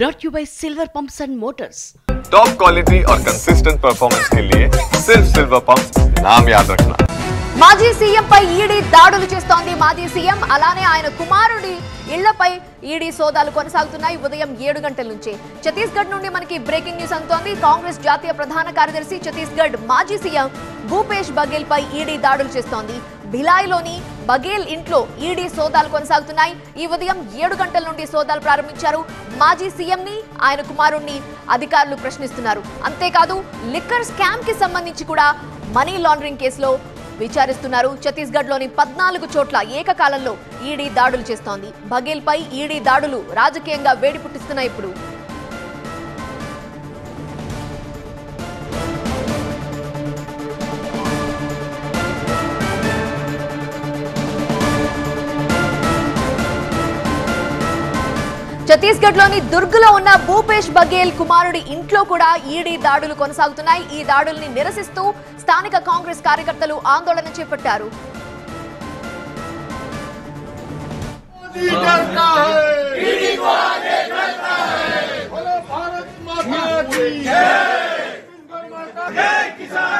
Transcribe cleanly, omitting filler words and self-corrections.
brought to you by Silver Pumps and Motors. Top quality और consistent performance के लिए सिर्फ सिल्वर पंप्स नाम याद रखना. మాజీ సీఎంపై ఈడీ దాడులు చేస్తోంది. మాజీ సీఎం అలానే ఆయన కుమారుడి ఇళ్లపై ఈడీ సోదాలు కొనసాగుతున్నాయి. ఉదయం 7 గంటల నుంచి ఛత్తీస్గఢ్ నుండి మనకి బ్రేకింగ్ న్యూస్ అందుతోంది. కాంగ్రెస్ జాతీయ ప్రధాన కార్యదర్శి ఛత్తీస్గఢ్ మాజీ సీఎం భూపేష్ బఘేల్ పై ఈడీ దాడులు చేస్తోంది. భిలాయ్లోని బఘేల్ ఇంట్లో ఈడీ సోదాలు కొనసాగుతున్నాయి. ఈ ఉదయం 7 గంటల నుండి సోదాలు ప్రారంభించారు. మాజీ సీఎంని ఆయన కుమారుణ్ణి అధికారులు ప్రశ్నిస్తున్నారు. అంతేకాదు లిక్కర్ స్కామ్ కి సంబంధించి కూడా మనీ లాండరింగ్ కేసులో విచారిస్తున్నారు. ఛత్తీస్గఢ్లోని 14 చోట్ల ఏకకాలంలో ఈడీ దాడులు చేస్తోంది. బఘేల్ పై ఈడీ దాడులు రాజకీయంగా వేడి పుట్టిస్తున్నాయి. ఇప్పుడు ఛత్తీస్గఢ్లోని దుర్గ్లో ఉన్న భూపేష్ బఘేల్ కుమారుడి ఇంట్లో కూడా ఈడీ దాడులు కొనసాగుతున్నాయి. ఈ దాడుల్ని నిరసిస్తూ స్థానిక కాంగ్రెస్ కార్యకర్తలు ఆందోళన చేపట్టారు.